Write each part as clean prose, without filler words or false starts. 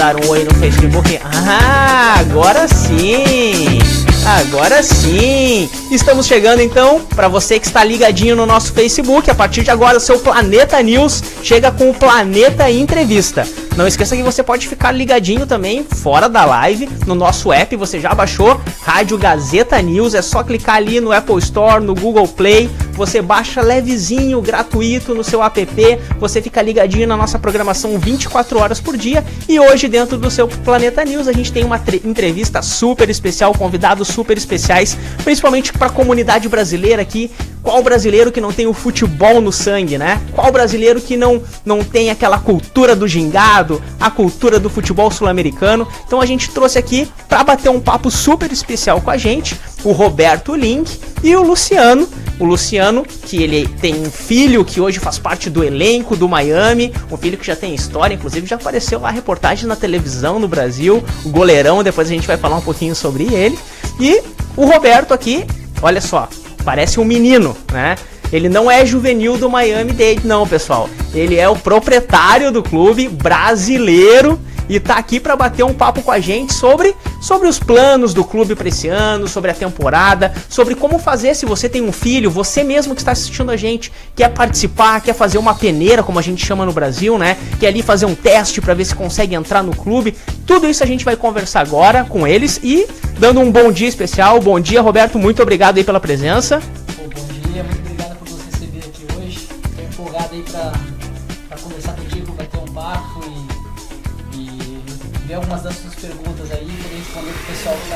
dar um oi no Facebook. Ah, agora sim! Agora sim! Estamos chegando então, para você que está ligadinho no nosso Facebook, a partir de agora o seu Planeta News chega com o Planeta Entrevista. Não esqueça que você pode ficar ligadinho também, fora da live, no nosso app, você já baixou, Rádio Gazeta News, é só clicar ali no Apple Store, no Google Play, você baixa levezinho, gratuito no seu app, você fica ligadinho na nossa programação 24 horas por dia, e hoje dentro do seu Planeta News a gente tem uma entrevista super especial, convidados super especiais, principalmente para a comunidade brasileira aqui. Qual brasileiro que não tem o futebol no sangue, né? Qual brasileiro que não tem aquela cultura do gingado, a cultura do futebol sul-americano? Então a gente trouxe aqui para bater um papo super especial com a gente, o Roberto Link e o Luciano. O Luciano, que ele tem um filho que hoje faz parte do elenco do Miami, um filho que já tem história, inclusive já apareceu lá reportagem na televisão no Brasil, o goleirão, depois a gente vai falar um pouquinho sobre ele. E o Roberto aqui, olha só, parece um menino, né? Ele não é juvenil do Miami-Dade, não, pessoal. Ele é o proprietário do clube brasileiro e tá aqui para bater um papo com a gente sobre os planos do clube para esse ano, sobre a temporada, sobre como fazer se você tem um filho, você mesmo que está assistindo a gente, quer participar, quer fazer uma peneira, como a gente chama no Brasil, né? Quer ali fazer um teste para ver se consegue entrar no clube. Tudo isso a gente vai conversar agora com eles e dando um bom dia especial. Bom dia, Roberto, muito obrigado aí pela presença. Bom dia, muito obrigado por nos receber aqui hoje. Estou empolgado aí para conversar contigo, bater um papo e ver algumas das suas perguntas aí e poder responder pro pessoal que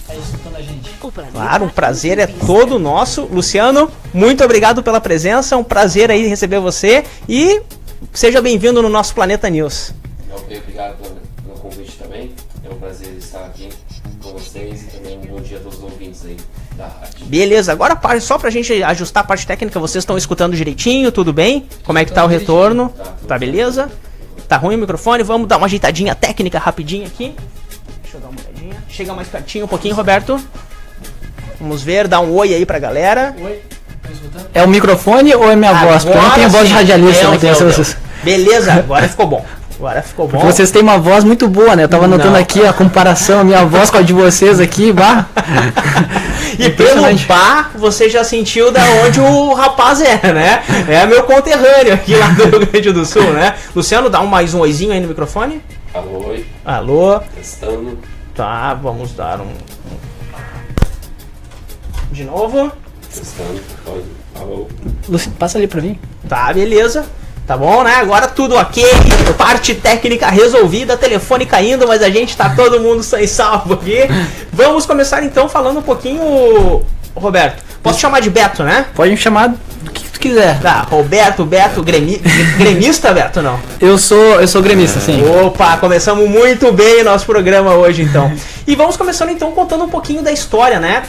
tá escutando a gente. Claro, um prazer é todo nosso. Luciano, muito obrigado pela presença, um prazer aí receber você e seja bem-vindo no nosso Planeta News. Obrigado pelo convite também, é um prazer estar aqui com vocês e também um bom dia a todos os ouvintes aí da rádio. Beleza, agora só pra gente ajustar a parte técnica, vocês estão escutando direitinho, tudo bem? Como é que tá o retorno? Tá beleza? Tá ruim o microfone? Vamos dar uma ajeitadinha técnica rapidinho aqui. Deixa eu dar uma olhadinha. Chega mais pertinho um pouquinho, Roberto. Vamos ver, dá um oi aí pra galera. Oi, tá escutando? É o microfone ou é minha voz? Porque eu não tenho voz de radialista, né? Vocês. Beleza, agora ficou bom. Agora ficou bom. Porque vocês têm uma voz muito boa, né? Eu tava notando aqui a comparação, a minha voz com a de vocês aqui, bah. E pelo bar, você já sentiu da onde o rapaz é, né? É meu conterrâneo aqui lá do Rio Grande do Sul, né? Luciano, dá mais um oizinho aí no microfone. Alô, oi. Alô. Testando. Tá, vamos dar de novo. Testando. Alô. Luciano, passa ali pra mim. Tá, beleza. Tá bom, né? Agora tudo ok, parte técnica resolvida, telefone caindo, mas a gente tá todo mundo sem salvo aqui. Vamos começar então falando um pouquinho, Roberto. Posso chamar de Beto, né? Pode me chamar do que tu quiser. Tá, Roberto, gremista, Beto, não? Eu sou gremista, sim. Opa, começamos muito bem o nosso programa hoje, então. E vamos começando então contando um pouquinho da história, né?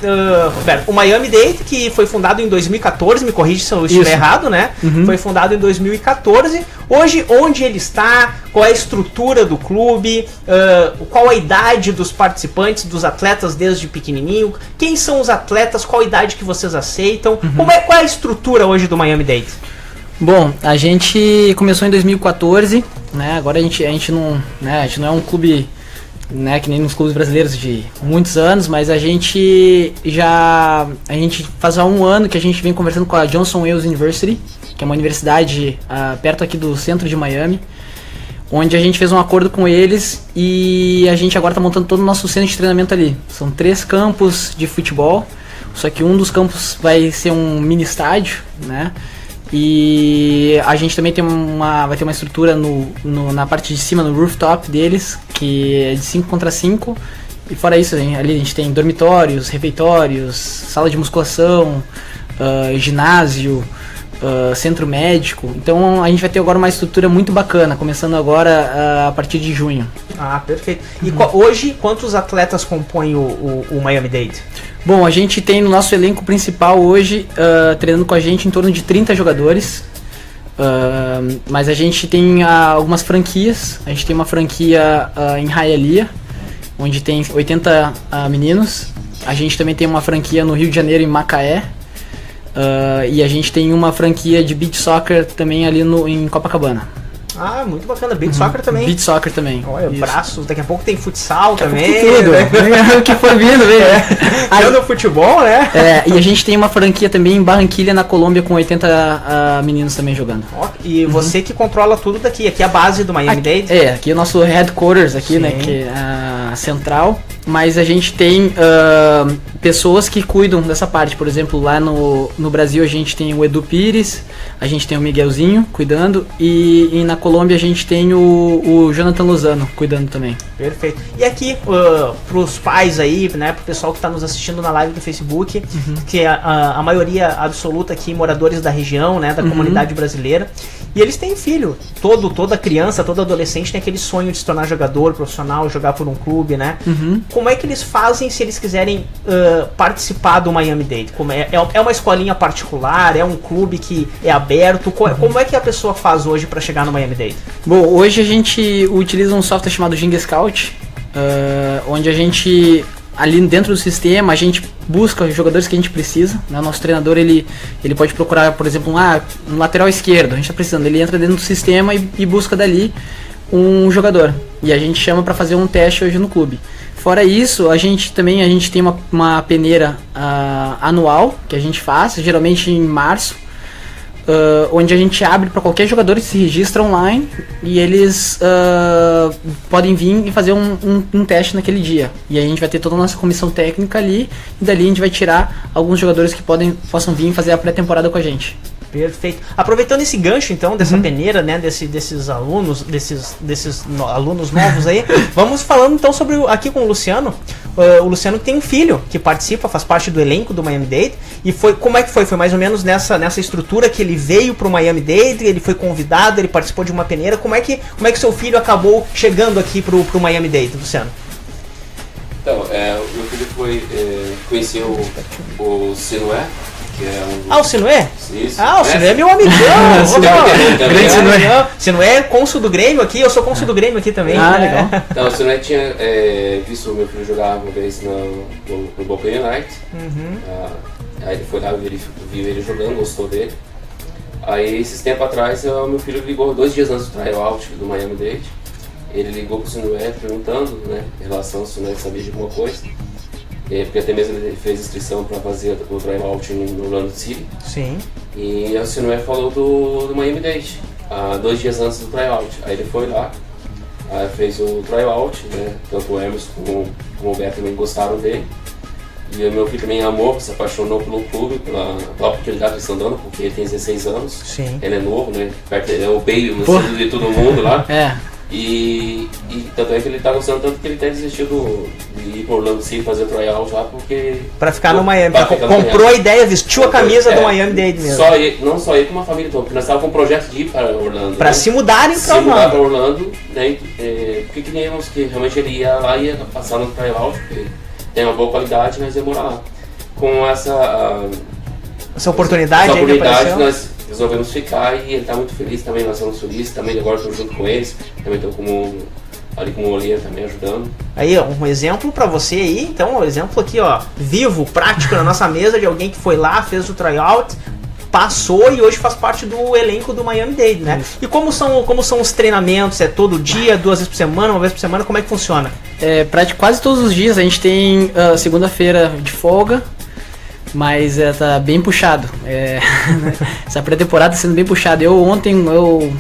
Roberto, o Miami-Dade, que foi fundado em 2014, me corrige se eu estiver errado, né? Uhum. Foi fundado em 2014. Hoje, onde ele está, qual é a estrutura do clube, qual a idade dos participantes, dos atletas desde pequenininho, quem são os atletas, qual a idade que vocês aceitam, qual é a estrutura hoje do Miami-Dade? Bom, a gente começou em 2014, né? Agora a gente não é um clube, né, que nem nos clubes brasileiros de muitos anos, mas a gente faz há um ano que a gente vem conversando com a Johnson Wales University, que é uma universidade perto aqui do centro de Miami, onde a gente fez um acordo com eles e a gente agora está montando todo o nosso centro de treinamento ali. São 3 campos de futebol, só que um dos campos vai ser um mini estádio, né? E a gente também vai ter uma estrutura na parte de cima, no rooftop deles, que é de 5 contra 5. E fora isso, ali a gente tem dormitórios, refeitórios, sala de musculação, ginásio, centro médico. Então a gente vai ter agora uma estrutura muito bacana, começando agora a partir de junho. Ah, perfeito. E hoje, quantos atletas compõem o Miami-Dade? Bom, a gente tem no nosso elenco principal hoje, treinando com a gente, em torno de 30 jogadores. Mas a gente tem algumas franquias. A gente tem uma franquia em Hialeah, onde tem 80 meninos. A gente também tem uma franquia no Rio de Janeiro, em Macaé. E a gente tem uma franquia de beach soccer também ali em Copacabana. Ah, muito bacana. Beach soccer também. Beach soccer também. Olha, Isso. braços. Daqui a pouco tem futsal também. Tudo. O que for vindo, velho. Aí no futebol, né? E a gente tem uma franquia também em Barranquilha, na Colômbia, com 80 meninos também jogando. Ó, e você que controla tudo daqui. Aqui é a base do Miami-Dade. Aqui é o nosso headquarters aqui, Sim. né, que é a central. Mas a gente tem pessoas que cuidam dessa parte. Por exemplo, lá no Brasil a gente tem o Edu Pires, a gente tem o Miguelzinho cuidando, e na Colômbia a gente tem o Jonathan Lozano cuidando também. Perfeito. E aqui, pros pais aí, né, pro pessoal que tá nos assistindo na live do Facebook, que é a maioria absoluta aqui, moradores da região, né, da comunidade brasileira, e eles têm filho. Toda criança, todo adolescente tem aquele sonho de se tornar jogador profissional, jogar por um clube, né? Como é que eles fazem se eles quiserem participar do Miami-Dade? É uma escolinha particular? É um clube que é aberto? Como é que a pessoa faz hoje para chegar no Miami-Dade? Bom, hoje a gente utiliza um software chamado Ginga Scout, onde a gente, ali dentro do sistema, a gente busca os jogadores que a gente precisa, né? O nosso treinador, ele pode procurar, por exemplo, um lateral esquerdo, a gente está precisando, ele entra dentro do sistema e busca dali um jogador, e a gente chama para fazer um teste hoje no clube. Fora isso, a gente tem uma peneira anual que a gente faz, geralmente em março, onde a gente abre para qualquer jogador que se registra online, e eles podem vir e fazer um teste naquele dia. E aí a gente vai ter toda a nossa comissão técnica ali, e dali a gente vai tirar alguns jogadores que possam vir fazer a pré-temporada com a gente. Perfeito. Aproveitando esse gancho, então, dessa peneira, né, desses alunos, alunos novos aí, vamos falando então sobre aqui com o Luciano. O Luciano tem um filho que participa, faz parte do elenco do Miami-Dade. E como é que foi? Foi mais ou menos nessa estrutura que ele veio pro Miami-Dade, ele foi convidado, ele participou de uma peneira. Como é que seu filho acabou chegando aqui pro Miami-Dade, Luciano? Então, o meu filho conheceu o Sinué, que é o Sinué? Isso. O Sinué é meu amigão. Sinué é cônsul do Grêmio aqui, eu sou cônsul do Grêmio aqui também. Legal. Então, o Sinué tinha visto o meu filho jogar uma vez no Boca United. Aí ele foi lá, viu ele jogando, gostou dele. Aí, esses tempos atrás, o meu filho ligou 2 dias antes do tryout do Miami-Dade. Ele ligou pro Sinué perguntando, né, em relação ao Sinué sabia de alguma coisa. Porque até mesmo ele fez inscrição para fazer o tryout no Orlando City. Sim. E o Sinué falou do Miami-Dade, 2 dias antes do tryout. Aí ele foi lá, fez o tryout, né? Tanto o Emerson como o Beto também gostaram dele. E o meu filho também amou, se apaixonou pelo clube, pela oportunidade que eles estão dando, porque ele tem 16 anos. Sim. Ele é novo, né? Ele é o baby no centro de todo mundo lá. E tanto é que ele tá gostando tanto que ele até desistiu de ir pro Orlando City fazer o tryout lá, porque... Pra ficar no Miami, comprou a ideia, vestiu a camisa do Miami-Dade mesmo. Não só ele, como a família toda, porque nós estávamos com um projeto de ir para Orlando. Pra se mudarem pra Orlando. Se mudar pra Orlando, né? Porque queríamos que realmente ele ia lá e ia passar no tryout, porque tem uma boa qualidade, nós ia morar lá. Com essa oportunidade aí que apareceu, nós resolvemos ficar e ele está muito feliz também. Nós somos felizes também, agora estou junto com eles, também estou ali com o Olier também ajudando. Aí, um exemplo pra você aí, então, um exemplo aqui, ó, vivo, prático na nossa mesa de alguém que foi lá, fez o tryout, passou e hoje faz parte do elenco do Miami-Dade, né? E como são os treinamentos? É todo dia, 2 vezes por semana, 1 vez por semana? Como é que funciona? Quase todos os dias. A gente tem segunda-feira de folga, mas tá bem puxado. Essa pré-temporada tá sendo bem puxada. Ontem eu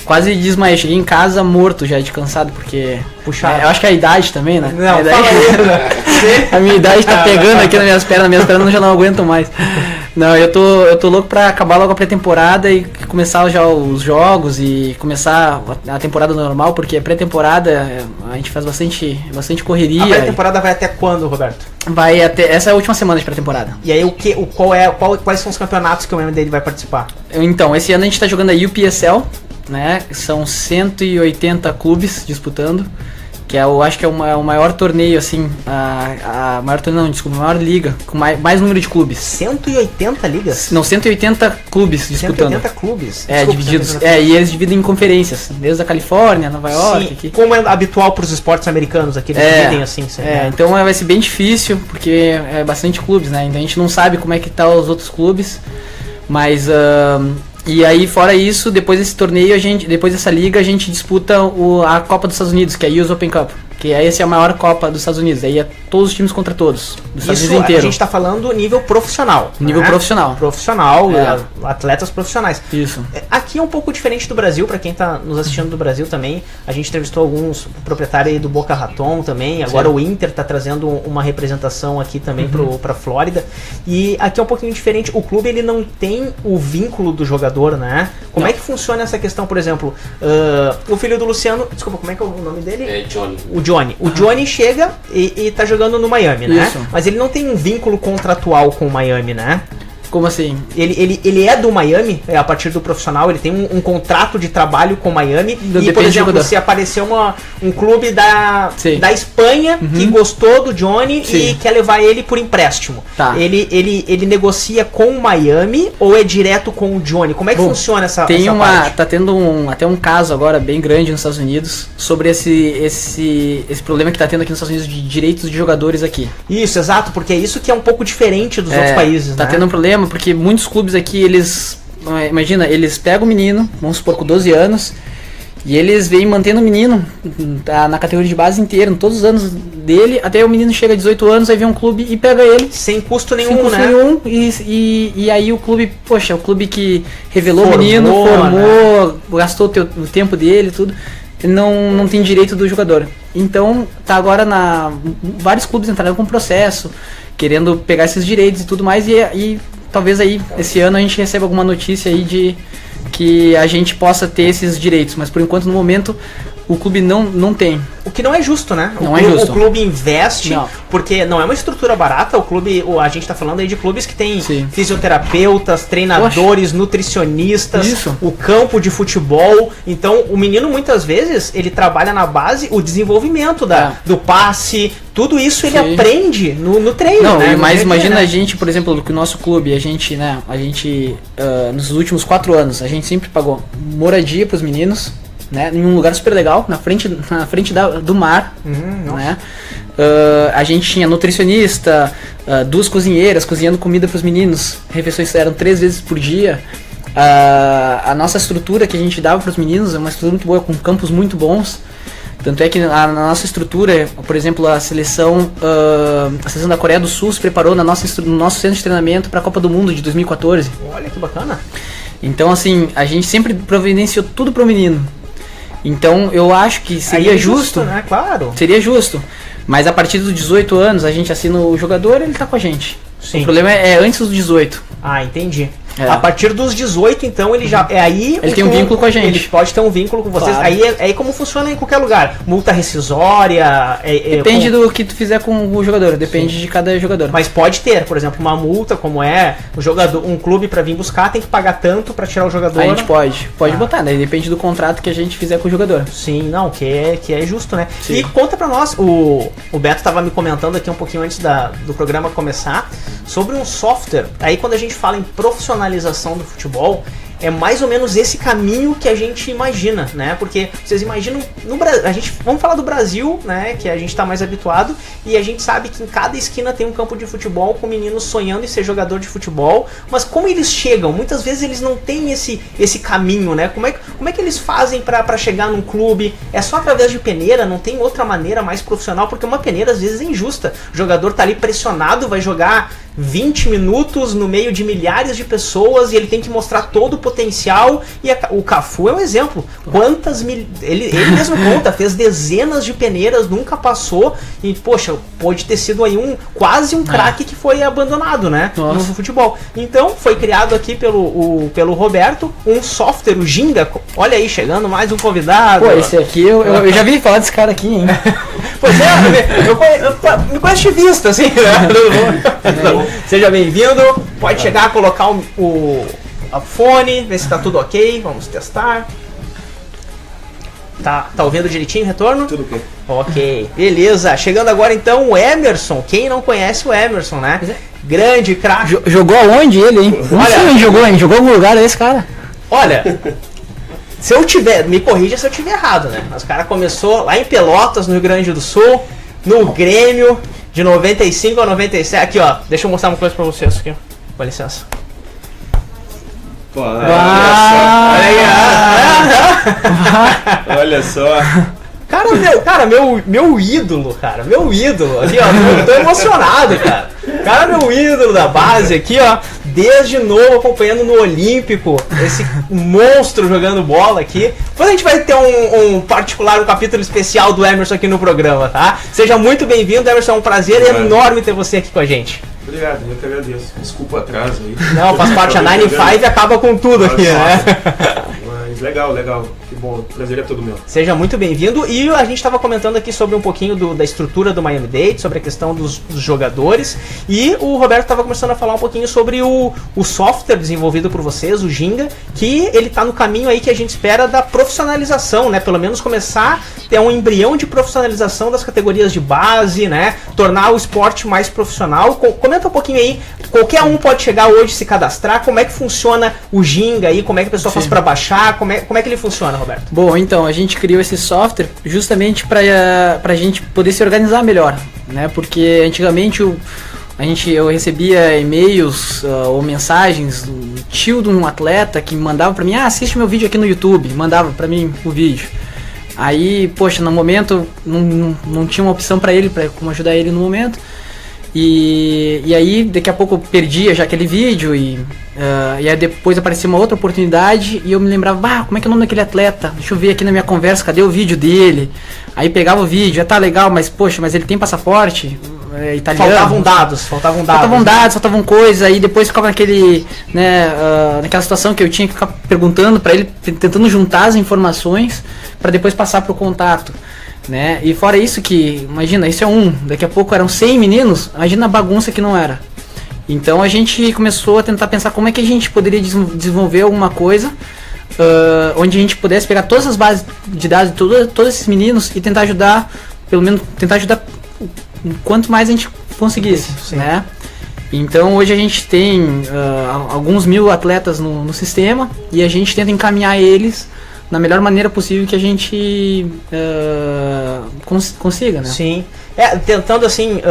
quase desmaiei, cheguei em casa morto já de cansado, porque... Puxado. Eu acho que é a idade também, né? Não, a minha idade tá pegando aqui nas minhas pernas já não aguentam mais. Não, eu tô louco pra acabar logo a pré-temporada e começar já os jogos e começar a temporada normal, porque a pré-temporada a gente faz bastante correria. A pré-temporada vai até quando, Roberto? Vai até essa última semana de pré-temporada. E aí quais são os campeonatos que o Miami-Dade vai participar? Então, esse ano a gente tá jogando a UPSL, né? São 180 clubes disputando, que eu acho que é o maior torneio, assim, a maior liga, com mais número de clubes. 180 ligas? Não, 180 clubes disputando. 180 clubes? Divididos. E eles dividem em conferências, desde a Califórnia, Nova York. Sim, aqui. Como é habitual para os esportes americanos aqui, eles dividem assim. Então vai ser bem difícil, porque é bastante clubes, né? Então a gente não sabe como é que tá os outros clubes, mas... E aí, fora isso, depois desse torneio, depois dessa liga, a gente disputa a Copa dos Estados Unidos, que é a US Open Cup. Que essa é a maior Copa dos Estados Unidos. Aí é todos os times contra todos. Dos Estados Unidos inteiro. A gente tá falando nível profissional. Nível profissional. Profissional, atletas profissionais. Isso. Aqui é um pouco diferente do Brasil, pra quem tá nos assistindo do Brasil também. A gente entrevistou alguns proprietários aí do Boca Raton também. Agora o Inter tá trazendo uma representação aqui também pra Flórida. E aqui é um pouquinho diferente. O clube, ele não tem o vínculo do jogador, né? Como é que funciona essa questão, por exemplo, o filho do Luciano... Desculpa, como é que é o nome dele? É Johnny. O Johnny chega e tá jogando no Miami, né? Isso. Mas ele não tem um vínculo contratual com o Miami, né? Como assim? Ele é do Miami, a partir do profissional, ele tem um contrato de trabalho com o Miami. E, por exemplo, se aparecer um clube da Espanha que gostou do Johnny e quer levar ele por empréstimo, ele negocia com o Miami ou é direto com o Johnny? Como é que funciona essa parte? Tá tendo até um caso agora bem grande nos Estados Unidos sobre esse problema que tá tendo aqui nos Estados Unidos de direitos de jogadores aqui. Isso, exato, porque é isso que é um pouco diferente dos outros países, tá, né? Tá tendo um problema porque muitos clubes aqui, eles pegam o menino, vamos supor, com 12 anos, e eles vêm mantendo o menino na categoria de base inteira, em todos os anos dele, até o menino chega a 18 anos, aí vem um clube e pega ele. Sem custo nenhum, né? E aí o clube, poxa, o clube que revelou o menino, formou, né? Gastou o tempo dele, tudo, ele não tem direito do jogador. Então, tá agora vários clubes entraram com processo, querendo pegar esses direitos e tudo mais, e talvez aí, esse ano, a gente receba alguma notícia aí de que a gente possa ter esses direitos, mas por enquanto, no momento, o clube não tem. O que não é justo, né? O clube investe, porque não é uma estrutura barata, a gente tá falando aí de clubes que tem fisioterapeutas, treinadores, nutricionistas, o campo de futebol. Então, o menino, muitas vezes, ele trabalha na base, o desenvolvimento do passe, tudo isso ele aprende no treino, né? Mas imagina a gente, por exemplo, que o nosso clube, a gente nos últimos 4 anos, a gente sempre pagou moradia pros meninos, né, em um lugar super legal, na frente do mar, né? A gente tinha nutricionista, 2 cozinheiras cozinhando comida para os meninos, refeições eram 3 vezes por dia. A nossa estrutura que a gente dava para os meninos é uma estrutura muito boa, com campos muito bons. Tanto é que na nossa estrutura, por exemplo, a seleção da Coreia do Sul se preparou no nosso centro de treinamento para a Copa do Mundo de 2014. Olha que bacana! Então, assim, a gente sempre providenciou tudo para o menino. Então eu acho que seria justo, né? Claro. Seria justo. Mas a partir dos 18 anos a gente assina o jogador, ele tá com a gente. Sim. O problema é antes dos 18. Ah, entendi. A partir dos 18, então, ele já é aí... Ele tem um vínculo com a gente. Ele pode ter um vínculo com vocês. Claro. Aí como funciona em qualquer lugar? Multa rescisória... Depende do que tu fizer com o jogador. Depende de cada jogador. Mas pode ter, por exemplo, uma multa, como um clube pra vir buscar, tem que pagar tanto pra tirar o jogador. A gente pode botar, né? Depende do contrato que a gente fizer com o jogador. Sim, não, que é justo, né? Sim. E conta pra nós, o Beto tava me comentando aqui um pouquinho antes do programa começar, sobre um software. Aí quando a gente fala em profissionalização do futebol, é mais ou menos esse caminho que a gente imagina, né? Porque vocês imaginam no Brasil, vamos falar do Brasil, né? Que a gente tá mais habituado, e a gente sabe que em cada esquina tem um campo de futebol com meninos sonhando em ser jogador de futebol, mas como eles chegam? Muitas vezes eles não têm esse caminho, né? Como é que eles fazem pra chegar num clube? É só através de peneira? Não tem outra maneira mais profissional? Porque uma peneira às vezes é injusta. O jogador tá ali pressionado, vai jogar 20 minutos no meio de milhares de pessoas e ele tem que mostrar todo o potencial. E o Cafu é um exemplo. Ele mesmo conta, fez dezenas de peneiras, nunca passou. E, poxa, pode ter sido aí quase um craque que foi abandonado, né? No futebol. Então, foi criado aqui pelo Roberto um software, o Ginga. Olha aí, chegando mais um convidado. Pô, esse aqui, eu já vi falar desse cara aqui, hein? Pois é, eu me conheço de vista, assim, né? Seja bem-vindo, pode chegar, colocar o fone, ver se tá tudo ok, vamos testar. Tá ouvindo direitinho o retorno? Tudo ok. Ok, beleza. Chegando agora então o Emerson, quem não conhece o Emerson, né? Grande craque. Jogou aonde ele, hein? Não sei onde jogou, hein? Jogou em algum lugar esse cara? Olha, me corrija se eu tiver errado, né? Mas o cara começou lá em Pelotas, no Rio Grande do Sul, no Grêmio, de 95 a 97. Aqui, ó, deixa eu mostrar uma coisa pra vocês aqui, com licença. Olha só. Meu ídolo, cara. Meu ídolo. Aqui, ó. Tô emocionado, cara. Cara, meu ídolo da base aqui, ó. Desde novo acompanhando no Olímpico. Esse monstro jogando bola aqui. Depois a gente vai ter um capítulo especial do Emerson aqui no programa, tá? Seja muito bem-vindo, Emerson. É um prazer enorme ter você aqui com a gente. Obrigado, eu que agradeço. Desculpa o atraso aí. Não, faz parte. A 95 acaba com tudo aqui, né? Mas legal. Que bom. O prazer é todo meu. Seja muito bem-vindo. E a gente estava comentando aqui sobre um pouquinho da estrutura do Miami-Dade, sobre a questão dos jogadores. E o Roberto estava começando a falar um pouquinho sobre o software desenvolvido por vocês, o Ginga, que ele está no caminho aí que a gente espera da profissionalização, né? Pelo menos começar a ter um embrião de profissionalização das categorias de base, né? Tornar o esporte mais profissional. Comenta um pouquinho aí. Qualquer um pode chegar hoje, se cadastrar. Como é que funciona o Ginga aí? Como é que a pessoa faz para baixar? Como é que ele funciona, Roberto? Bom, então, a gente criou esse software justamente para a gente poder se organizar melhor, né? Porque antigamente eu recebia e-mails ou mensagens do tio de um atleta que mandava para mim, assiste meu vídeo aqui no YouTube, mandava para mim o vídeo. Aí, poxa, no momento não tinha uma opção para ele, para como ajudar ele no momento. E aí daqui a pouco eu perdia já aquele vídeo e aí depois aparecia uma outra oportunidade e eu me lembrava, como é que é o nome daquele atleta? Deixa eu ver aqui na minha conversa, cadê o vídeo dele? Aí pegava o vídeo, já tá legal, mas poxa, mas ele tem passaporte italiano. Faltavam dados, faltavam coisas, aí depois ficava naquele, né, naquela situação que eu tinha que ficar perguntando pra ele, tentando juntar as informações para depois passar pro contato. Né? E fora isso que, imagina, isso é daqui a pouco eram 100 meninos, imagina a bagunça que não era. Então a gente começou a tentar pensar como é que a gente poderia desenvolver alguma coisa onde a gente pudesse pegar todas as bases de dados de todos esses meninos e tentar ajudar, pelo menos tentar ajudar o quanto mais a gente conseguisse, né? Então hoje a gente tem alguns 1000 atletas no sistema e a gente tenta encaminhar eles na melhor maneira possível que a gente consiga, né? Sim. Tentando assim,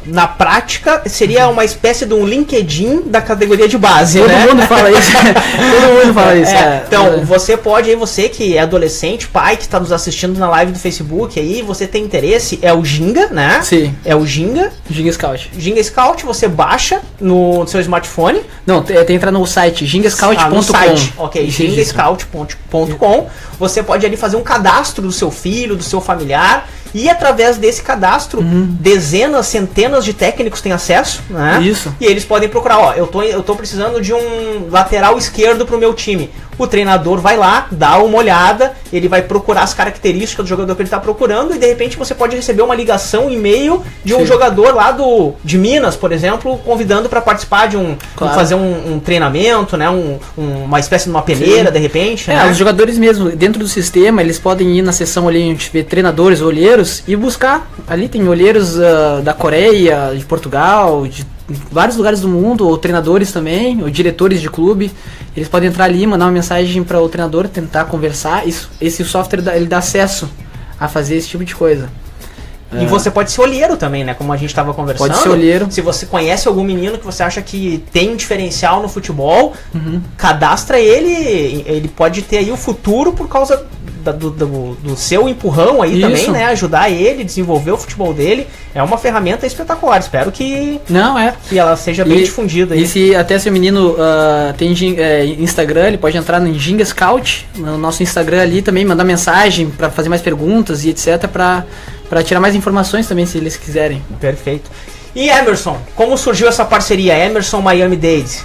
na prática, seria uma espécie de um LinkedIn da categoria de base, Todo né? mundo fala isso. Todo mundo fala isso. Então, você pode, você que é adolescente, pai que está nos assistindo na live do Facebook aí, você tem interesse, é o Ginga, né? Sim. É o Ginga. Ginga Scout. Ginga Scout, você baixa no seu smartphone. Não, tem que entrar no site gingascout.com. Ok, gingascout.com. Você pode ali fazer um cadastro do seu filho, do seu familiar. E através desse cadastro, dezenas, centenas de técnicos têm acesso, né? Isso. E eles podem procurar, eu tô precisando de um lateral esquerdo pro meu time. O treinador vai lá, dá uma olhada, ele vai procurar as características do jogador que ele está procurando e de repente você pode receber uma ligação, um e-mail de um jogador lá de Minas, por exemplo, convidando para participar de fazer um treinamento, né? Uma espécie de uma peneira, de repente. Né? Os jogadores mesmo, dentro do sistema, eles podem ir na seção ali, a gente vê treinadores, olheiros, e buscar. Ali tem olheiros da Coreia, de Portugal, de vários lugares do mundo, ou treinadores também, ou diretores de clube. Eles podem entrar ali, mandar uma mensagem para o treinador, tentar conversar. Esse software ele dá acesso a fazer esse tipo de coisa. E você pode ser olheiro também, né? Como a gente estava conversando. Pode ser olheiro. Se você conhece algum menino que você acha que tem um diferencial no futebol, cadastra ele. Ele pode ter aí o futuro por causa do seu empurrão aí também, né? Ajudar ele, desenvolver o futebol dele. É uma ferramenta espetacular. Espero que ela seja bem difundida. E se o menino tem Instagram, ele pode entrar no Ginga Scout, no nosso Instagram ali também, mandar mensagem para fazer mais perguntas e etc. para tirar mais informações também, se eles quiserem. Perfeito. E Emerson, como surgiu essa parceria Emerson Miami-Dade?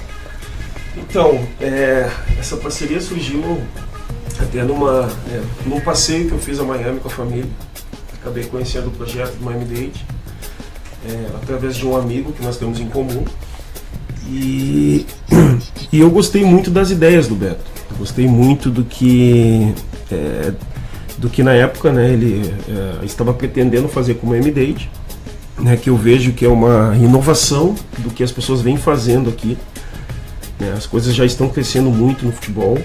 Então, essa parceria surgiu até num passeio que eu fiz a Miami com a família. Acabei conhecendo o projeto do Miami-Dade através de um amigo que nós temos em comum. E eu gostei muito das ideias do Beto. Eu gostei muito do que na época, né, ele estava pretendendo fazer com o Miami-Dade, né, que eu vejo que é uma inovação do que as pessoas vêm fazendo aqui. Né, as coisas já estão crescendo muito no futebol.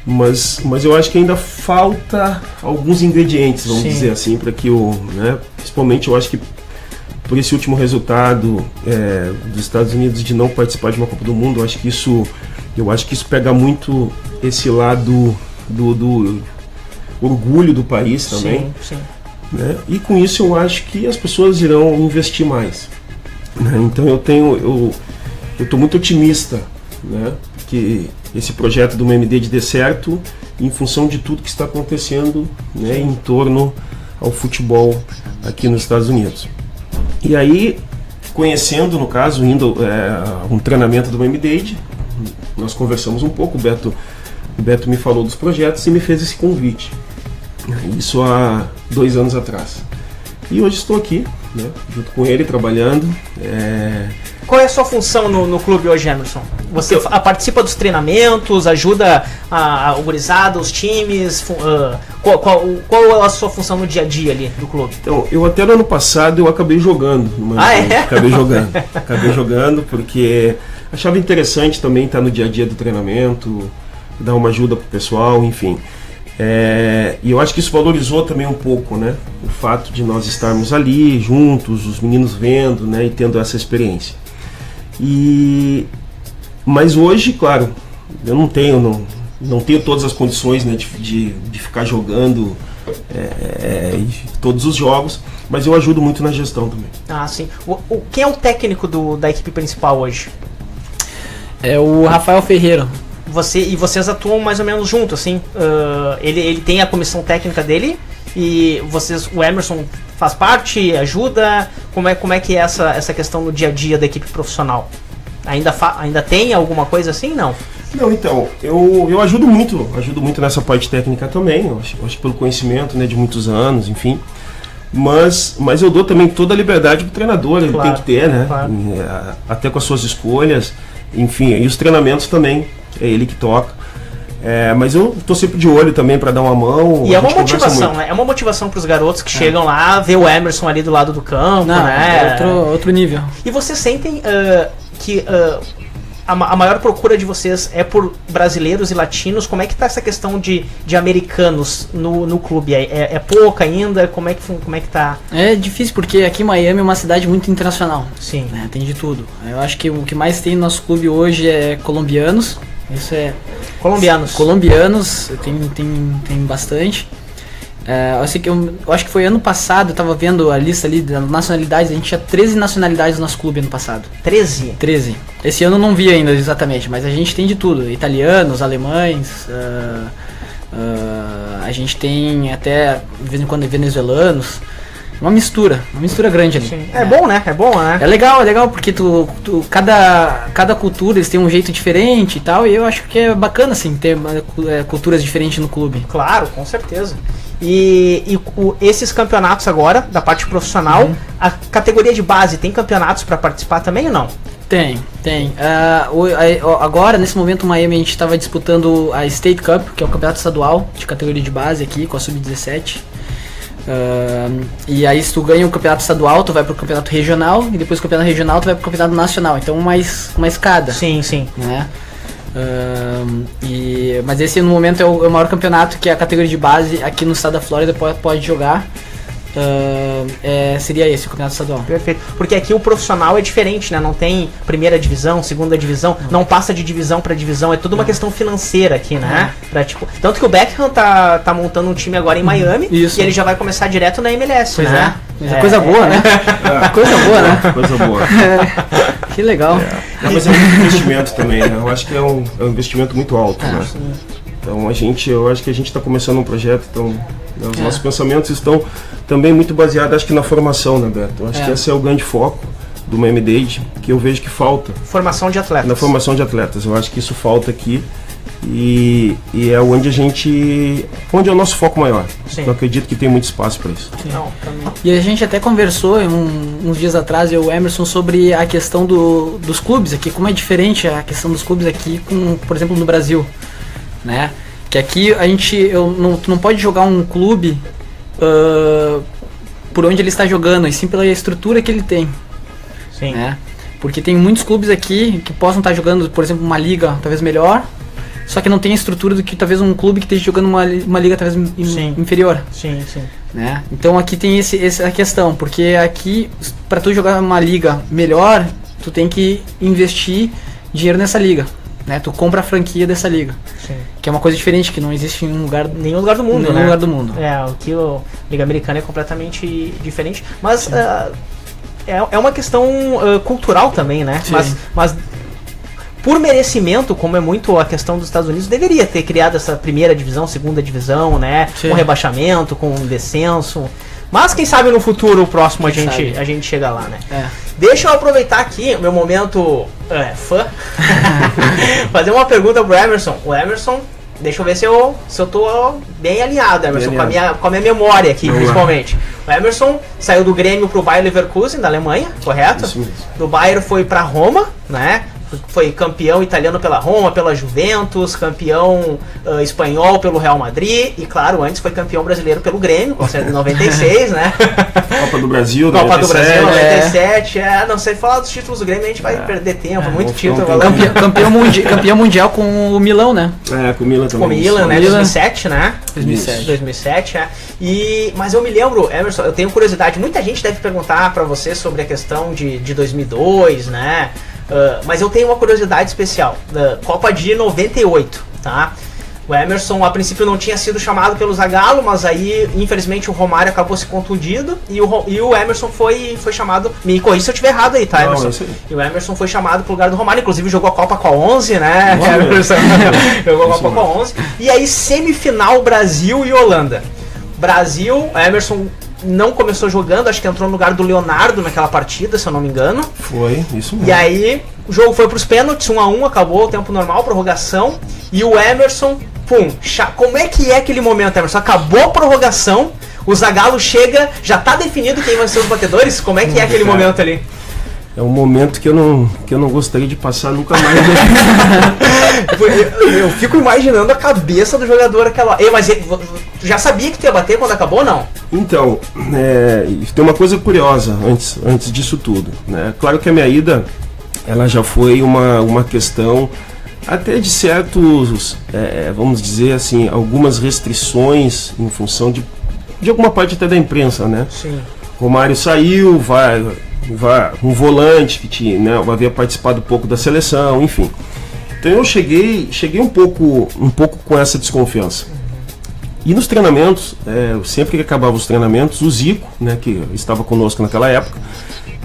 Mas eu acho que ainda falta alguns ingredientes, vamos dizer assim, para que principalmente eu acho que por esse último resultado dos Estados Unidos de não participar de uma Copa do Mundo, eu acho que isso Eu acho que isso pega muito esse lado do orgulho do país também. Sim. Né? E com isso eu acho que as pessoas irão investir mais. Né? Então eu estou muito otimista, né? Que esse projeto do MMD dê certo em função de tudo que está acontecendo, né? Em torno ao futebol aqui nos Estados Unidos. E aí, conhecendo, no caso, indo um treinamento do MMD, nós conversamos um pouco, o Beto me falou dos projetos e me fez esse convite. Isso há 2 anos atrás. E hoje estou aqui, né, junto com ele, trabalhando. Qual é a sua função no clube hoje, Emerson? Você participa dos treinamentos, ajuda a gurizada, os times? Qual é a sua função no dia a dia ali do clube? Então, eu até no ano passado eu acabei jogando. Acabei jogando porque achava interessante também estar no dia a dia do treinamento, dar uma ajuda pro pessoal, enfim. E eu acho que isso valorizou também um pouco, né? O fato de nós estarmos ali juntos, os meninos vendo, né? E tendo essa experiência. Mas hoje, claro, eu não tenho todas as condições, né, de ficar jogando todos os jogos, mas eu ajudo muito na gestão também. Ah, sim. Quem é o técnico da equipe principal hoje? É o Rafael Ferreira. Vocês atuam mais ou menos juntos, assim? Ele tem a comissão técnica dele e o Emerson faz parte, ajuda? Como é que é essa questão no dia a dia da equipe profissional? Ainda tem alguma coisa assim, não? Não, então, eu ajudo muito nessa parte técnica também, eu acho pelo conhecimento, né, de muitos anos, enfim. Mas eu dou também toda a liberdade pro treinador, ele tem que ter, né? Claro. Até com as suas escolhas, enfim, e os treinamentos também. É ele que toca. Mas eu tô sempre de olho também para dar uma mão. E é uma motivação, né? É uma motivação para os garotos que chegam lá, ver o Emerson ali do lado do campo, né? Outro nível. E vocês sentem que a maior procura de vocês é por brasileiros e latinos? Como é que tá essa questão de americanos no clube? É pouca ainda? Como é que tá? É difícil porque aqui Miami é uma cidade muito internacional. Sim. Né? Tem de tudo. Eu acho que o que mais tem no nosso clube hoje é colombianos. Isso é... Colombianos, tem bastante. Eu acho que foi ano passado, eu tava vendo a lista ali das nacionalidades, a gente tinha 13 nacionalidades no nosso clube ano passado. 13? 13. Esse ano eu não vi ainda exatamente, mas a gente tem de tudo. Italianos, alemães, a gente tem até, de vez em quando, venezuelanos. Uma mistura grande ali. Sim. É bom, né? É legal, porque cada cultura eles têm um jeito diferente e tal, e eu acho que é bacana, assim, ter culturas diferentes no clube. Claro, com certeza. E esses campeonatos agora, da parte profissional, a categoria de base tem campeonatos para participar também ou não? Tem. Agora, nesse momento, o Miami, a gente estava disputando a State Cup, que é o campeonato estadual de categoria de base aqui, com a Sub-17. E aí se tu ganha o campeonato estadual, tu vai pro campeonato regional, e depois do campeonato regional tu vai pro campeonato nacional, então uma escada. Sim. Né? Mas esse no momento é o maior campeonato que a categoria de base aqui no estado da Flórida pode jogar. Seria esse o campeonato estadual. Perfeito, porque aqui o profissional é diferente, né? Não tem primeira divisão, segunda divisão, não passa de divisão para divisão, é tudo uma questão financeira aqui, né? Tanto que o Beckham tá montando um time agora em Miami. Isso. E ele já vai começar direto na MLS, pois né? Coisa boa, né? Coisa boa, né? Coisa boa. Que legal. Mas é muito investimento também, né? Eu acho que é um investimento muito alto, né? Sim. Então eu acho que a gente está começando um projeto, então os nossos pensamentos estão também muito baseados, acho que na formação, né, Beto? Eu acho que esse é o grande foco do Miami Dade, que eu vejo que falta. Formação de atletas. Na formação de atletas, eu acho que isso falta aqui e é onde é o nosso foco maior. Sim. Eu acredito que tem muito espaço para isso. Não, e a gente até conversou uns dias atrás, eu e o Emerson, sobre a questão dos clubes aqui, como é diferente a questão dos clubes aqui, por exemplo, no Brasil. Né? Que aqui tu não pode jogar um clube por onde ele está jogando, e sim pela estrutura que ele tem. Sim. Né? Porque tem muitos clubes aqui que possam estar jogando, por exemplo, uma liga talvez melhor, só que não tem a estrutura do que talvez um clube que esteja jogando uma liga talvez inferior. Sim. Né? Então aqui tem essa questão, porque aqui para tu jogar uma liga melhor, tu tem que investir dinheiro nessa liga. né? Tu compra a franquia dessa liga. Sim. Que é uma coisa diferente, que não existe em Nenhum lugar do mundo, nenhum né? lugar do mundo. O que a Liga Americana é completamente diferente. Mas é uma questão cultural também, né? Sim. Mas por merecimento, como é muito a questão dos Estados Unidos, deveria ter criado essa primeira divisão, segunda divisão, né? Sim. Com rebaixamento, com descenso. Mas quem sabe no futuro próximo a Quem gente chega lá, né? É. Deixa eu aproveitar aqui o meu momento fã. Fazer uma pergunta pro Emerson. O Emerson, deixa eu ver se eu tô bem alinhado, Emerson, Bem com a minha memória aqui, Vamos principalmente. O Emerson saiu do Grêmio pro Bayer Leverkusen, da Alemanha, correto? Isso mesmo. Do Bayer foi pra Roma, né? Foi campeão italiano pela Roma, pela Juventus, campeão espanhol pelo Real Madrid e, claro, antes foi campeão brasileiro pelo Grêmio, com 96, né? Copa do Brasil, Copa do Brasil, 97. 97. Não sei falar dos títulos do Grêmio, a gente vai perder tempo, muito título. Campeão mundial com o Milão, né? Com o Milan também. Com o Milan, né? Milan. 2007, né? 2007, Mas eu me lembro, Emerson, eu tenho curiosidade, muita gente deve perguntar pra você sobre a questão de 2002, né? Mas eu tenho uma curiosidade especial, da Copa de 98, tá? O Emerson, a princípio, não tinha sido chamado pelo Zagallo, mas aí, infelizmente, o Romário acabou se contundido e o Emerson foi chamado... Me corrija se eu estiver errado aí, tá, Emerson? Não, é isso aí. E o Emerson foi chamado pro lugar do Romário, inclusive jogou a Copa com a 11, né? Olha. Emerson jogou a Isso Copa com a 11. E aí, semifinal, Brasil e Holanda. Brasil, o Emerson não começou jogando, acho que entrou no lugar do Leonardo naquela partida, se eu não me engano. Foi, isso mesmo. E aí, o jogo foi pros pênaltis, 1-1, acabou o tempo normal, prorrogação. E o Emerson, como é que é aquele momento, Emerson? Acabou a prorrogação, o Zagallo chega, já tá definido quem vai ser os batedores? Como é que é aquele momento ali? É um momento que eu não gostaria de passar nunca mais. Eu fico imaginando a cabeça do jogador aquela... Mas tu já sabia que tu ia bater quando acabou ou não? Então, tem uma coisa curiosa antes disso tudo, né? Claro que a minha ida, ela já foi uma questão até de certos, vamos dizer assim, algumas restrições em função de alguma parte até da imprensa, né? Sim. Romário saiu, vai um volante que havia participado um pouco da seleção, enfim. Então eu cheguei um pouco com essa desconfiança. E nos treinamentos, sempre que acabava os treinamentos, o Zico, né, que estava conosco naquela época,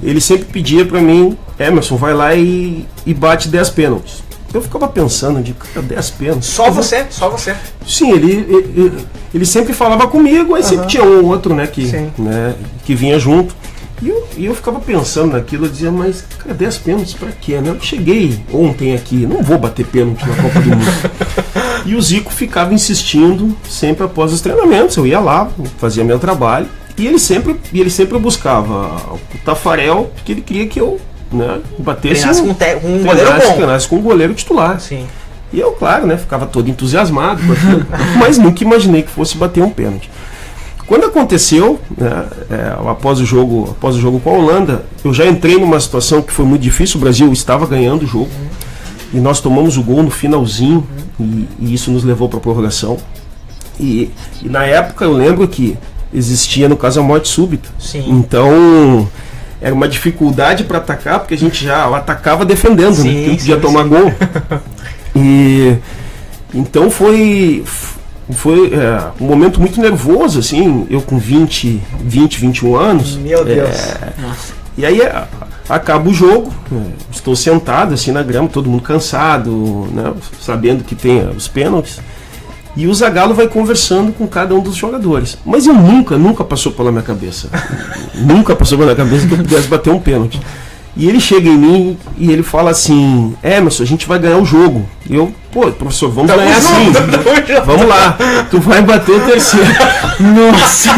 ele sempre pedia para mim, Emerson, vai lá e bate 10 pênaltis. Eu ficava pensando, 10 pênaltis. Só você? Sim, ele sempre falava comigo, aí sempre tinha um outro, né, que vinha junto. E eu ficava pensando naquilo, eu dizia, mas 10 pênaltis pra quê, né? Eu cheguei ontem aqui, não vou bater pênalti na Copa do Mundo. E o Zico ficava insistindo, sempre após os treinamentos, eu ia lá, fazia meu trabalho, e ele sempre buscava o Tafarel, porque ele queria que eu batesse Treinasse com um goleiro bom. Treinasse com um goleiro titular. Sim. E eu, claro, né, ficava todo entusiasmado com aquilo, mas nunca imaginei que fosse bater um pênalti. Quando aconteceu, após o jogo com a Holanda, eu já entrei numa situação que foi muito difícil. O Brasil estava ganhando o jogo e nós tomamos o gol no finalzinho e isso nos levou para a prorrogação. E na época eu lembro que existia, no caso, a morte súbita. Sim. Então era uma dificuldade para atacar, porque a gente já atacava defendendo, sim, né? Não podia tomar gol. E então foi um momento muito nervoso, assim, eu com 21 anos. Meu Deus. E aí acaba o jogo, estou sentado assim na grama, todo mundo cansado, né, sabendo que tem os pênaltis. E o Zagallo vai conversando com cada um dos jogadores. Mas eu nunca passou pela minha cabeça. Nunca passou pela minha cabeça que eu pudesse bater um pênalti. E ele chega em mim e ele fala assim, Emerson, a gente vai ganhar o jogo. E eu, professor, vamos ganhar sim. Vamos lá, tu vai bater o terceiro. Nossa!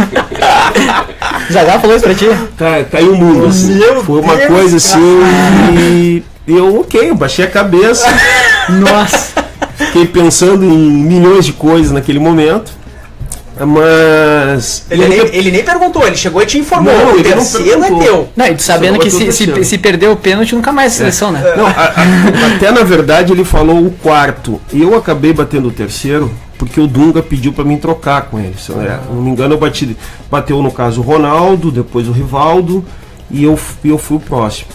Zagallo falou isso pra ti? Caiu o mundo, assim. Foi uma coisa assim, e eu, eu baixei a cabeça. Nossa! Fiquei pensando em milhões de coisas naquele momento. Mas ele nem perguntou, ele chegou e te informou. Não, o ele não terceiro é teu. Não, e tu sabendo que se perder o pênalti, nunca mais seleção, né? Não, até na verdade ele falou o quarto. E eu acabei batendo o terceiro porque o Dunga pediu para mim trocar com ele. Se eu não me engano, bateu no caso o Ronaldo, depois o Rivaldo e eu fui o próximo.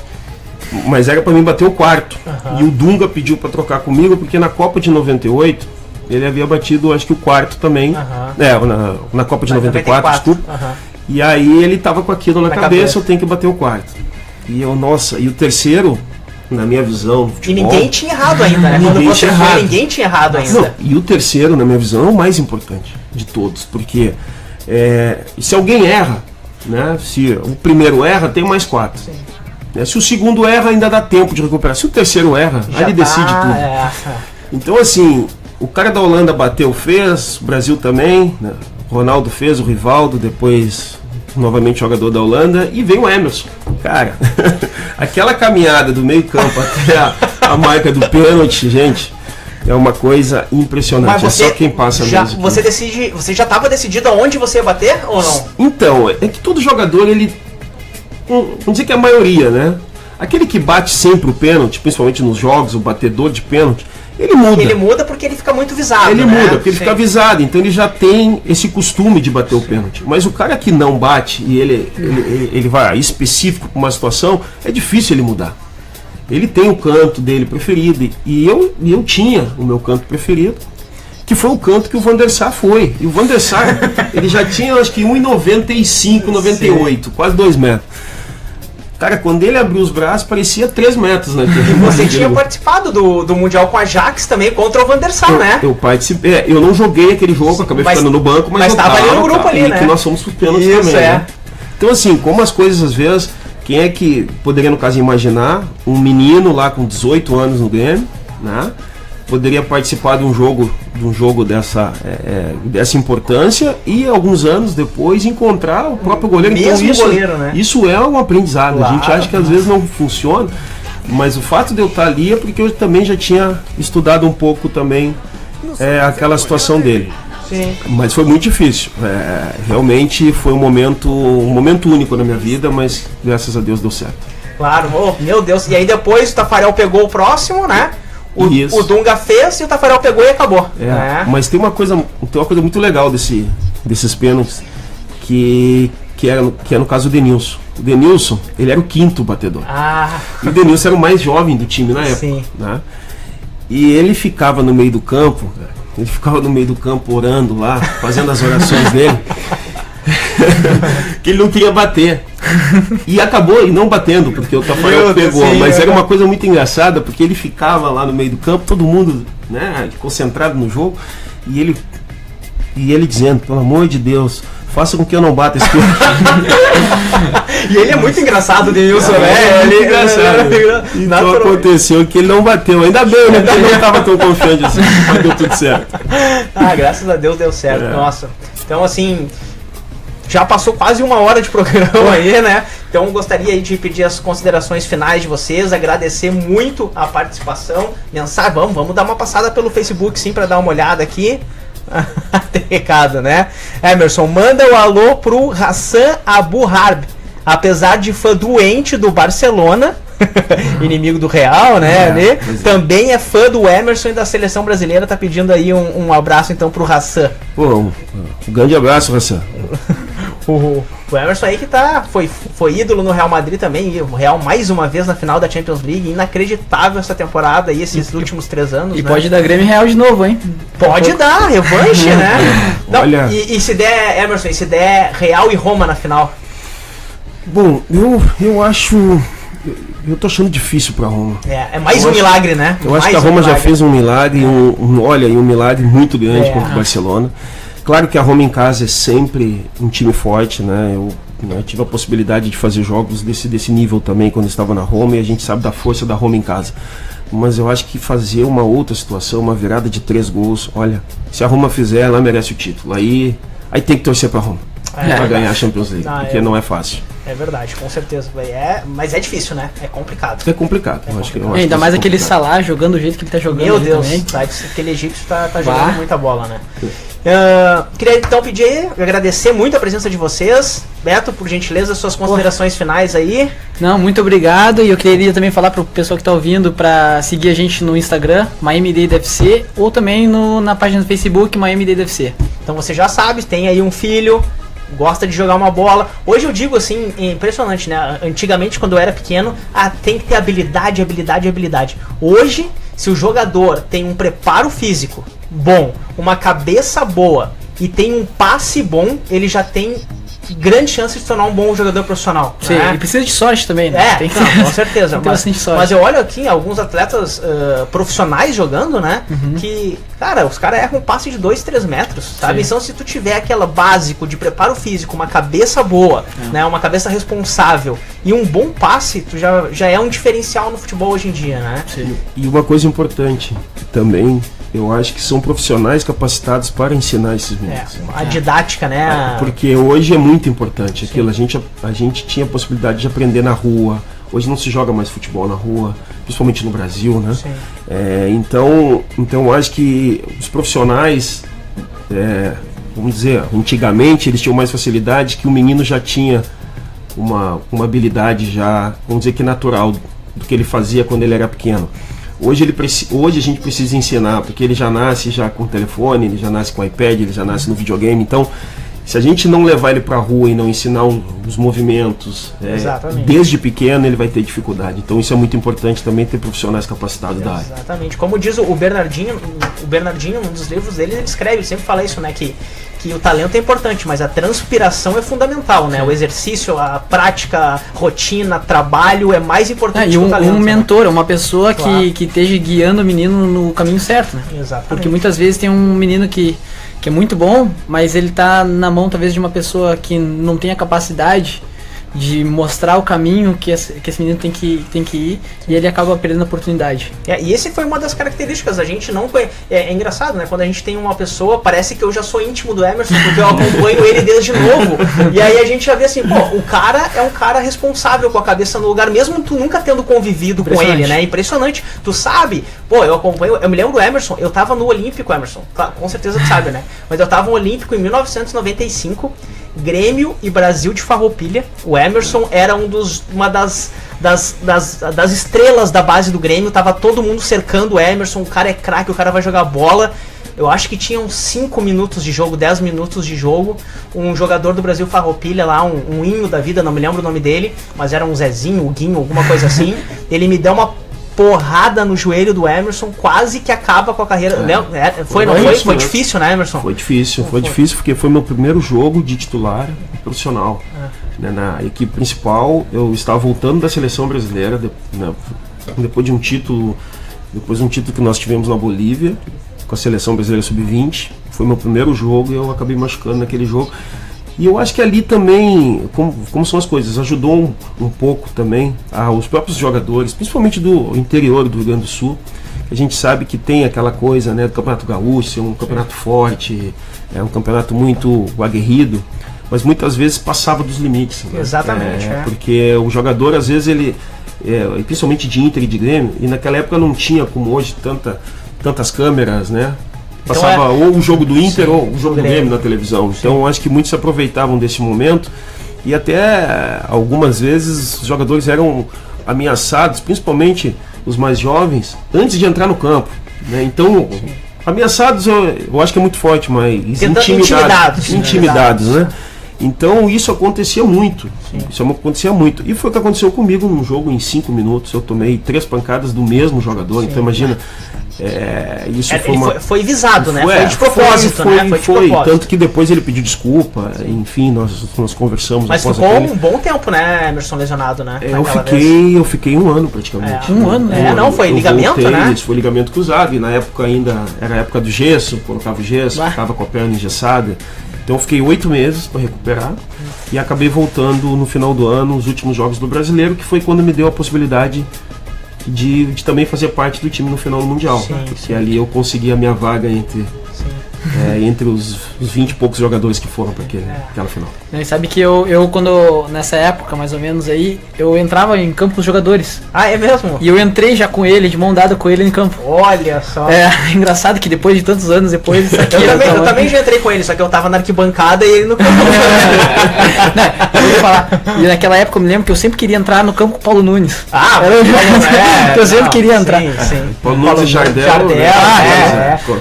mas era para mim bater o quarto. E o Dunga pediu para trocar comigo, porque na Copa de 98 ele havia batido, acho que o quarto também. Na Copa de 94, desculpa. E aí ele tava com aquilo na cabeça, eu tenho que bater o quarto. E eu, nossa, e o terceiro, na minha visão, futebol, e ninguém tinha errado ainda, né? Quando você foi, ninguém tinha errado ainda. Não, e o terceiro, na minha visão, é o mais importante de todos, porque se alguém erra, né? Se o primeiro erra, tem mais 4. Se o segundo erra, ainda dá tempo de recuperar. Se o terceiro erra, aí ele decide tudo. Então, assim, o cara da Holanda bateu, fez, o Brasil também, né? O Ronaldo fez, o Rivaldo, depois novamente jogador da Holanda, e veio o Emerson. Cara, aquela caminhada do meio campo até a marca do pênalti, gente, é uma coisa impressionante. Mas você, é só quem passa mesmo. Você já estava decidido aonde você ia bater ou não? Então, é que todo jogador, ele, vamos dizer que a maioria, né? Aquele que bate sempre o pênalti, principalmente nos jogos, o batedor de pênalti, ele muda. Ele muda porque ele fica muito visado. Ele muda porque ele fica visado, então ele já tem esse costume de bater o pênalti. Mas o cara que não bate e ele vai específico para uma situação, é difícil ele mudar. Ele tem o canto dele preferido, e eu tinha o meu canto preferido, que foi o canto que o Van der Sar foi. E o Van der Sar, ele já tinha acho que 1,95, 98, quase 2 metros. Cara, quando ele abriu os braços, parecia 3 metros, né? Você tinha participado do Mundial com a Ajax também contra o Van der Sar, né? Eu participei. Eu não joguei aquele jogo, acabei ficando no banco, mas estava ali no grupo ali, né? Que nós fomos pênaltis também. Né? Então, assim, como as coisas às vezes, quem é que poderia, no caso, imaginar um menino lá com 18 anos no Grêmio, né? Poderia participar de um jogo dessa importância e alguns anos depois encontrar o próprio goleiro. Mesmo então, goleiro, né? Isso é um aprendizado. Claro. A gente acha que às vezes não funciona, mas o fato de eu estar ali é porque eu também já tinha estudado um pouco também aquela situação dele. Sim. Mas foi muito difícil. Realmente foi um momento único na minha vida, mas graças a Deus deu certo. Claro, meu Deus. E aí depois o Tafarel pegou o próximo, né? O Dunga fez e o Tafarel pegou e acabou. Mas tem uma coisa muito legal desses pênaltis, que é no caso do Denilson. O Denilson, ele era o 5º batedor. E o Denilson era o mais jovem do time na época. Sim. Né? E ele ficava no meio do campo, orando lá, fazendo as orações dele, que ele não queria bater. E acabou não batendo, porque o Tafarel pegou. Mas era uma coisa muito engraçada, porque ele ficava lá no meio do campo, todo mundo, né, concentrado no jogo, e ele dizendo, pelo amor de Deus, faça com que eu não bata esse pênalti. E ele é muito engraçado, o Denilson, né? Ele é engraçado. Então aconteceu que ele não bateu. Ainda bem, né? Porque ele não estava tão confiante assim, mas deu tudo certo. Graças a Deus deu certo. Nossa. Então, assim, já passou quase 1 hora de programa aí, né? Então gostaria aí de pedir as considerações finais de vocês, agradecer muito a participação. Mensagem, vamos dar uma passada pelo Facebook sim, para dar uma olhada aqui. Tem recado, né? Emerson, manda o alô pro Hassan Abu Harb. Apesar de fã doente do Barcelona, inimigo do Real, né? Também é fã do Emerson e da seleção brasileira. Tá pedindo aí um abraço então pro Hassan. Um grande abraço, Hassan. O Emerson aí que foi ídolo no Real Madrid também. O Real mais uma vez na final da Champions League. Inacreditável essa temporada aí, esses últimos 3 anos. E né? Pode dar Grêmio Real de novo, hein? Pode dar, revanche, né? Não, Olha... e se der, Emerson, se der Real e Roma na final? Bom, eu acho... Eu tô achando difícil pra Roma. É mais um milagre, né? Eu acho que a Roma já fez um milagre, um milagre muito grande contra o Barcelona. Claro que a Roma em casa é sempre um time forte, né? Eu tive a possibilidade de fazer jogos desse nível também quando estava na Roma, e a gente sabe da força da Roma em casa. Mas eu acho que fazer uma outra situação, uma virada de 3 gols, olha, se a Roma fizer, ela merece o título. Aí tem que torcer pra Roma. Pra ganhar a Champions League, porque não é fácil. É verdade, com certeza. Mas é difícil, né? É complicado. É complicado. Eu acho ainda mais aquele Salah jogando do jeito que ele tá jogando. Meu Deus, também. Aquele egípcio tá jogando muita bola, né? Queria então agradecer muito a presença de vocês. Beto, por gentileza, suas considerações finais aí. Não, muito obrigado. E eu queria também falar pro pessoal que tá ouvindo pra seguir a gente no Instagram, MiamiDayDFC, ou também na página do Facebook, MiamiDayDFC. Então você já sabe, tem aí um filho, gosta de jogar uma bola. Hoje eu digo assim, é impressionante, né? Antigamente, quando eu era pequeno, tem que ter habilidade. Hoje, se o jogador tem um preparo físico bom, uma cabeça boa e tem um passe bom, ele já tem grande chance de se tornar um bom jogador profissional. Sim, né? E precisa de sorte também, né? Com certeza. Mas eu olho aqui alguns atletas profissionais jogando, né? Que, cara, os caras erram um passe de 2-3 metros, sabe? Então, se tu tiver aquela básico de preparo físico, uma cabeça boa, né? Uma cabeça responsável e um bom passe, tu já é um diferencial no futebol hoje em dia, né? Sim. E uma coisa importante também, eu acho que são profissionais capacitados para ensinar esses meninos. A didática, né? Porque hoje é muito importante aquilo. A gente tinha a possibilidade de aprender na rua. Hoje não se joga mais futebol na rua, principalmente no Brasil, né? Então eu acho que os profissionais, vamos dizer, antigamente eles tinham mais facilidade, que o menino já tinha uma habilidade já, vamos dizer que natural, do que ele fazia quando ele era pequeno. Hoje a gente precisa ensinar, porque ele já nasce já com telefone, ele já nasce com iPad, ele já nasce no videogame. Então, se a gente não levar ele para a rua e não ensinar os movimentos, desde pequeno, ele vai ter dificuldade. Então, isso é muito importante também, ter profissionais capacitados da área. Exatamente. Como diz o Bernardinho, num dos livros dele, ele escreve, ele sempre fala isso, né, que o talento é importante, mas a transpiração é fundamental, né? O exercício, a prática, a rotina, trabalho é mais importante que o talento. Um mentor, uma pessoa que esteja guiando o menino no caminho certo, né? Exatamente. Porque muitas vezes tem um menino que é muito bom, mas ele tá na mão talvez de uma pessoa que não tem a capacidade de mostrar o caminho que esse menino tem que ir, e ele acaba perdendo a oportunidade. E esse foi uma das características, a gente não conhece. É engraçado, né? Quando a gente tem uma pessoa, parece que eu já sou íntimo do Emerson, porque eu acompanho ele desde novo, e aí a gente já vê assim, o cara é um cara responsável com a cabeça no lugar, mesmo tu nunca tendo convivido com ele, né? Impressionante. Tu sabe, eu acompanho, eu me lembro do Emerson, eu tava no Olímpico, Emerson, com certeza tu sabe, né? Mas eu tava no Olímpico em 1995, Grêmio e Brasil de Farroupilha. O Emerson era uma das estrelas da base do Grêmio. Tava todo mundo cercando o Emerson. O cara é craque, o cara vai jogar bola. Eu acho que tinha uns 5 minutos de jogo, 10 minutos de jogo. Um jogador do Brasil Farroupilha lá, um Inho da vida, não me lembro o nome dele, mas era um Zezinho, o Guinho, alguma coisa assim. Ele me deu uma porrada no joelho do Emerson, quase que acaba com a carreira. Foi difícil, né, Emerson? Foi difícil porque foi meu primeiro jogo de titular profissional. Na equipe principal, eu estava voltando da seleção brasileira, depois de um título que nós tivemos na Bolívia, com a seleção brasileira sub-20. Foi meu primeiro jogo e eu acabei machucando naquele jogo. E eu acho que ali também, como são as coisas, ajudou um pouco também os próprios jogadores, principalmente do interior do Rio Grande do Sul. A gente sabe que tem aquela coisa, né, do Campeonato Gaúcho, ser um campeonato forte, um campeonato muito aguerrido, mas muitas vezes passava dos limites. Né? Exatamente. Porque o jogador, às vezes, ele, principalmente de Inter e de Grêmio, e naquela época não tinha, como hoje, tantas câmeras, né? Passava ou o jogo do Inter ou o jogo do Grêmio na televisão. Então acho que muitos se aproveitavam desse momento, e até algumas vezes os jogadores eram ameaçados, principalmente os mais jovens, antes de entrar no campo, né? Então, ameaçados eu acho que é muito forte, mas intimidados, né? Então isso acontecia muito. E foi o que aconteceu comigo num jogo. Em 5 minutos eu tomei 3 pancadas do mesmo jogador. Então imagina, isso foi visado, né? Foi de propósito, né? Foi. Tanto que depois ele pediu desculpa. Enfim, nós conversamos. Mas ficou um bom tempo, né, Emerson, lesionado, né? Eu fiquei 1 ano praticamente. Um ano, né? Não, foi ligamento, né? Isso, foi ligamento cruzado. E na época ainda era a época do gesso, colocava o gesso, ficava com a perna engessada. Então eu fiquei 8 meses para recuperar e acabei voltando no final do ano, os últimos jogos do Brasileiro, que foi quando me deu a possibilidade de também fazer parte do time no final do Mundial. Porque ali eu consegui a minha vaga entre os 20 e poucos jogadores que foram para aquela final. E sabe que eu quando, nessa época mais ou menos aí, eu entrava em campo com os jogadores. Ah, é mesmo? E eu entrei já com ele, de mão dada com ele em campo. Olha só. Engraçado que depois de tantos anos, depois disso aqui... eu também já entrei com ele, só que eu tava na arquibancada e ele no campo. Eu vou falar. E naquela época eu me lembro que eu sempre queria entrar no campo com o Paulo Nunes. Eu sempre queria entrar. Paulo Nunes e Jardel.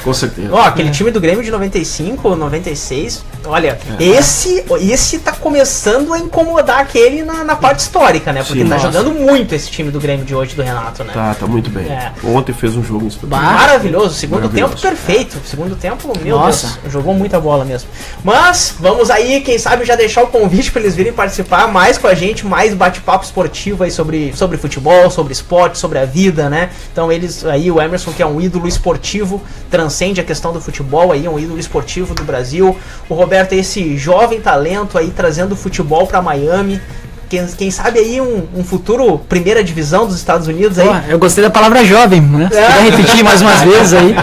Com certeza. Aquele time do Grêmio de 95, 96. Olha, esse tá começando a incomodar aquele na parte histórica, né? Porque Sim, tá nossa. jogando muito esse time do Grêmio de hoje, do Renato, né? Tá muito bem. É. Ontem fez um jogo espetacular. Maravilhoso, segundo Maravilhoso. tempo perfeito. Segundo tempo, meu Nossa. Deus, jogou muita bola mesmo. Mas vamos aí, quem sabe já deixar o convite para eles virem participar mais com a gente, mais bate-papo esportivo aí sobre futebol, sobre esporte, sobre a vida, né? Então eles aí, o Emerson, que é um ídolo esportivo, transcende a questão do futebol aí, é um ídolo esportivo do Brasil. O Roberto é esse jovem talento aí trazendo o futebol para Miami. Quem sabe aí um futuro primeira divisão dos Estados Unidos aí. Eu gostei da palavra jovem, né? Se puder repetir mais umas vezes aí.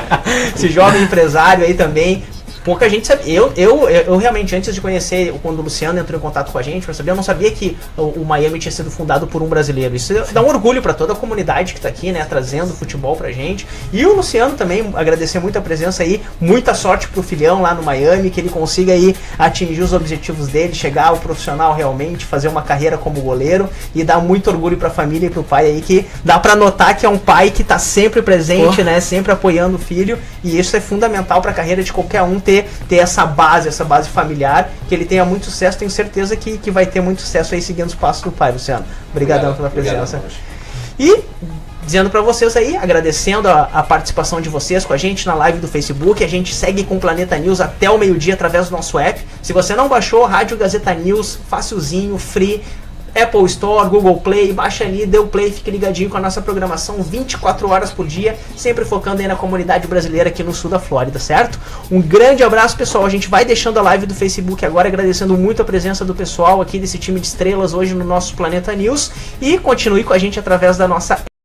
Esse jovem empresário aí também. Pouca gente sabe. Eu realmente, antes de conhecer, quando o Luciano entrou em contato com a gente para saber, eu não sabia que o Miami tinha sido fundado por um brasileiro. Isso dá um orgulho para toda a comunidade que tá aqui, né, trazendo futebol pra gente. E o Luciano também, agradecer muito a presença aí, muita sorte pro filhão lá no Miami, que ele consiga aí atingir os objetivos dele, chegar ao profissional realmente, fazer uma carreira como goleiro e dar muito orgulho pra família e pro pai aí, que dá pra notar que é um pai que tá sempre presente, né, sempre apoiando o filho, e isso é fundamental pra carreira de qualquer um ter essa base familiar, que ele tenha muito sucesso. Tenho certeza que vai ter muito sucesso aí seguindo os passos do pai, Luciano. Obrigadão pela presença. E dizendo pra vocês aí, agradecendo a participação de vocês com a gente na live do Facebook. A gente segue com o Planeta News até o meio-dia através do nosso app. Se você não baixou, Rádio Gazeta News, facilzinho, free, Apple Store, Google Play, baixa ali, dê o play, fique ligadinho com a nossa programação 24 horas por dia, sempre focando aí na comunidade brasileira aqui no sul da Flórida, certo? Um grande abraço, pessoal. A gente vai deixando a live do Facebook agora, agradecendo muito a presença do pessoal aqui desse time de estrelas hoje no nosso Planeta News, e continue com a gente através da nossa